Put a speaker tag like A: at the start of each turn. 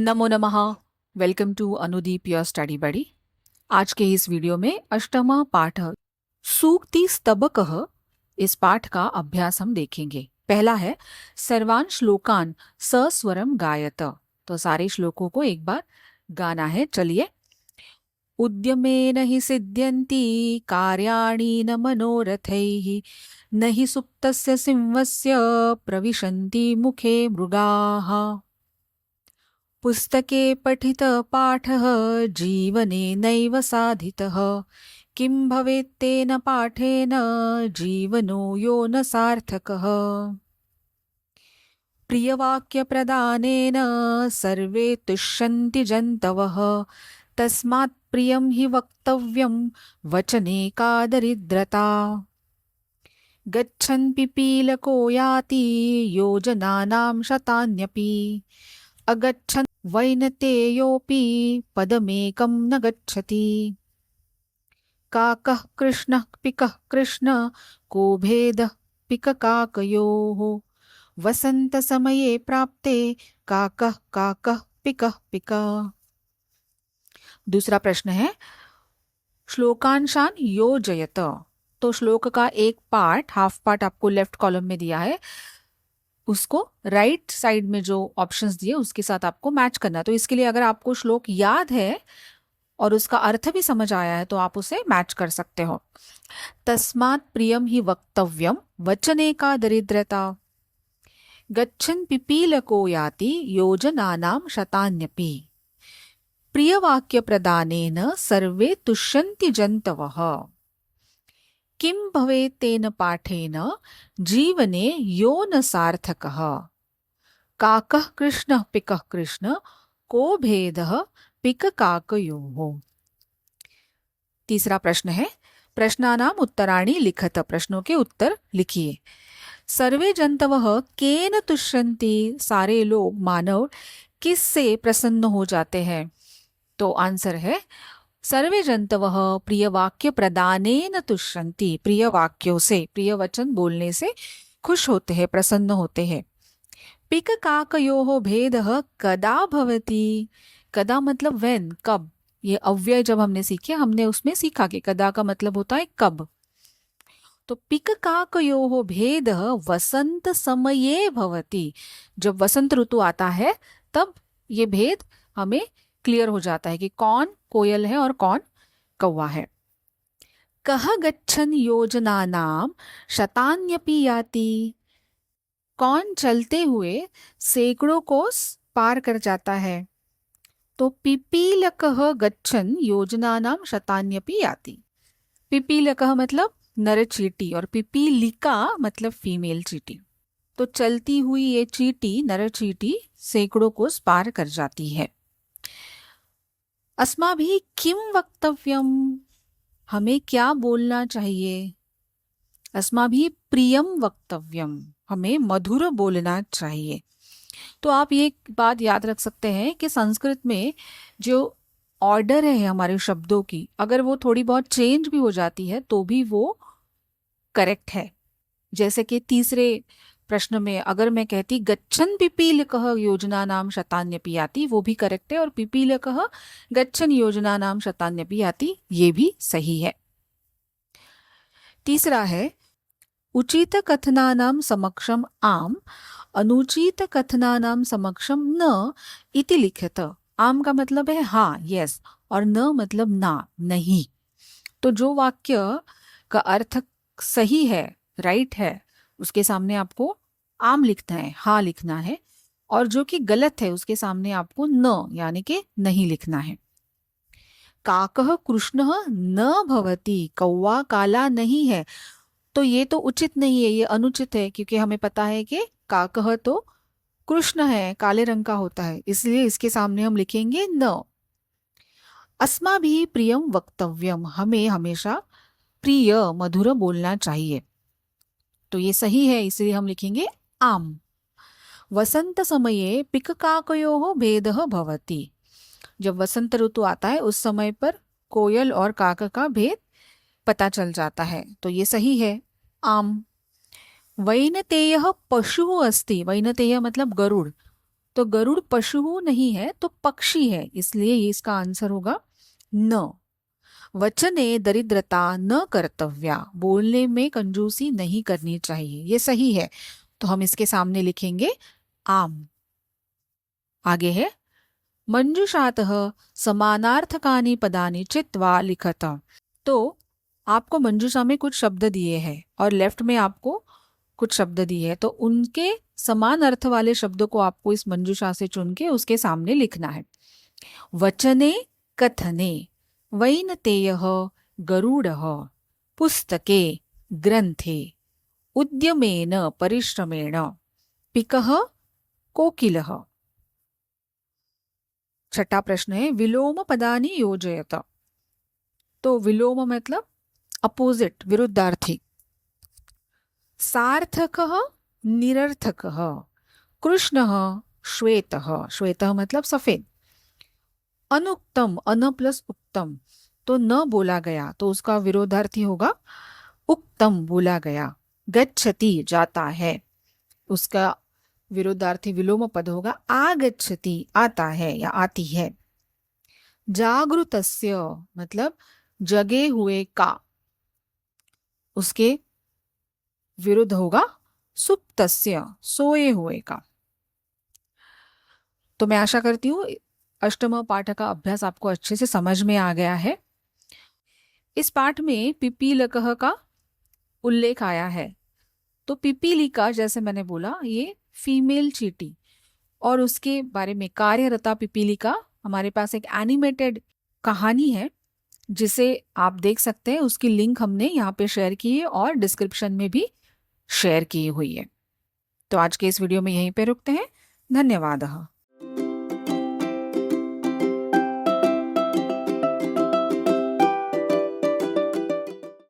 A: नमो नमः। Welcome to Anudeep your study buddy. आज के इस वीडियो में अष्टमा पाठ सूक्ति स्तबकः इस पाठ का अभ्यास हम देखेंगे। पहला है सर्वान श्लोकान सस्वरम गायत। तो सारे श्लोकों को एक बार गाना है। चलिए। उद्यमेन हि सिद्ध्यन्ति कार्याणि न मनोरथैः न हि सुप्तस्य सिंहस्य प्रविशन्ति मुखे मृगाः। पुस्तके पठितपाठः जीवने नैव साधितः किं भवेत्तेन पाठेन जीवनो यो न सार्थकः। प्रियवाक्यप्रदानेन सर्वे तुष्यन्ति जन्तवः तस्मात् प्रियं हि वक्तव्यं वचने का दरिद्रता। गच्छन् पिपीलको याति योजनानां शतान्यपि अगच्छन् वैनतेयोऽपि पदमेकं न गच्छति। काकः कृष्णः पिकः कृष्ण को भेदः पिककाकयोः वसन्तसमये प्राप्ते काकः काकः पिकः पिक। दूसरा प्रश्न है श्लोकांशान योजयत। तो श्लोक का एक पार्ट, हाफ पार्ट आपको लेफ्ट कॉलम में दिया है, उसको राइट साइड में जो ऑप्शंस दिए उसके साथ आपको मैच करना। तो इसके लिए अगर आपको श्लोक याद है और उसका अर्थ भी समझ आया है तो आप उसे मैच कर सकते हो। तस्मात् प्रियम ही वक्तव्यम वचने का दरिद्रता। गच्छन् पिपीलको याति योजनानां शतान्यपि प्रियवाक्य प्रदानेन सर्वे तुष्यन्ति जन्तवः किं भवेत् तेन पाठेन जीवने यो न सार्थकः। काकः कृष्णः पिकः कृष्ण को भेदः पिककाकयोः। तीसरा प्रश्न है प्रश्नानाम् उत्तराणि लिखत। प्रश्नों के उत्तर लिखिए। सर्वे जन्तवः केन तुष्यन्ति। सारे लोग, मानव किससे प्रसन्न हो जाते हैं। तो आंसर है सर्वे जन्तवः प्रियवाक्य प्रदानेन तुष्यन्ति। प्रिय वाक्यों से, प्रिय वचन बोलने से खुश होते हैं, प्रसन्न होते हैं। पिककाकयोः भेदः कदा भवति। कदा मतलब व्हेन, कब। ये अव्यय जब हमने सीखे, हमने उसमें सीखा कि कदा का मतलब होता है कब। तो पिककाकयोः भेदः वसंत समये भवति। जब वसंत ऋतु आता है तब ये भेद हमें क्लियर हो जाता है कि कौन कोयल है और कौन कौवा है। कह गच्छन् योजनानां शतान्यपि याति। कौन चलते हुए सैकड़ों कोस पार कर जाता है। तो पिपीलकः गच्छन् योजनानां शतान्यपि याति। पिपीलकः मतलब नर चींटी और पिपीलिका मतलब फीमेल चींटी। तो चलती हुई ये चींटी, नर चींटी सैकड़ों कोस पार कर जाती है। अस्माभिः किं वक्तव्यम। हमें क्या बोलना चाहिए। अस्माभिः प्रियम वक्तव्यम। हमें मधुर बोलना चाहिए। तो आप ये बात याद रख सकते हैं कि संस्कृत में जो ऑर्डर है हमारे शब्दों की, अगर वो थोड़ी बहुत चेंज भी हो जाती है तो भी वो करेक्ट है। जैसे कि तीसरे प्रश्न में अगर मैं कहती गच्छन् पिपीलकः योजनानां शतान्यपि याति, वो भी करेक्ट है। और पिपीलकः गच्छन् योजनानां शतान्यपि याति, ये भी सही है। तीसरा है उचित कथनानां समक्षम आम अनुचित कथनानां समक्षम न इति लिखित। आम का मतलब है हाँ, यस, और न मतलब ना, नहीं। तो जो वाक्य का अर्थ सही है, राइट है, उसके सामने आपको आम लिखना है, हाँ लिखना है। और जो कि गलत है उसके सामने आपको न यानी कि नहीं लिखना है। काकः कृष्णः न भवति। कौवा काला नहीं है। तो ये तो उचित नहीं है, ये अनुचित है, क्योंकि हमें पता है कि काकः तो कृष्ण है, काले रंग का होता है, इसलिए इसके सामने हम लिखेंगे न। अस्माभिः प्रियम वक्तव्यम। हमें हमेशा प्रिय, मधुर बोलना चाहिए। तो ये सही है, इसलिए हम लिखेंगे आम। वसंत समये पिककाकयोः भेदः भवति। जब वसंत ऋतु आता है उस समय पर कोयल और काक का भेद पता चल जाता है, तो ये सही है, आम। वैनतेयः पशुः अस्ति। वैनतेय मतलब गरुड़। तो गरुड़ पशु नहीं है तो पक्षी है, इसलिए ये इसका आंसर होगा न। वचने दरिद्रता न कर्तव्या, बोलने में कंजूसी नहीं करनी चाहिए, ये सही है, तो हम इसके सामने लिखेंगे आम। आगे है मंजुषातः समानार्थकानि पदानि चित्वा लिखत। तो आपको मंजूषा में कुछ शब्द दिए हैं और लेफ्ट में आपको कुछ शब्द दिए हैं, तो उनके समान अर्थ वाले शब्दों को आपको इस मंजूषा से चुन के उसके सामने लिखना है। वचने कथने वैनतेयः गरुडः पुस्तके ग्रंथे उद्यमेन परिश्रमेण पिकः कोकिलः। छठा प्रश्न है विलोम पदानि योजयत। तो विलोम मतलब अपोजिट, विरुद्धार्थी। सार्थकः निरर्थकः, कृष्णः श्वेतः, श्वेतः मतलब सफेद। अनुक्तम, अन प्लस उत्तम, तो न बोला गया, तो उसका विरोधार्थी होगा उक्तम, बोला गया। गच्छति जाता है, उसका विरोधार्थी विलोम पद होगा आगच्छति, आता है या आती है। जागृतस्य मतलब जगे हुए का, उसके विरुद्ध होगा सुप्तस्य, सोए हुए का। तो मैं आशा करती हूँ अष्टम पाठ का अभ्यास आपको अच्छे से समझ में आ गया है। इस पाठ में पिपीलकः का उल्लेख आया है। तो पिपीलिका, जैसे मैंने बोला, ये फीमेल चींटी, और उसके बारे में कार्यरता पिपीलिका, हमारे पास एक एनिमेटेड कहानी है जिसे आप देख सकते हैं। उसकी लिंक हमने यहाँ पे शेयर की है और डिस्क्रिप्शन में भी शेयर की हुई है। तो आज के इस वीडियो में यहीं पे रुकते हैं। धन्यवाद।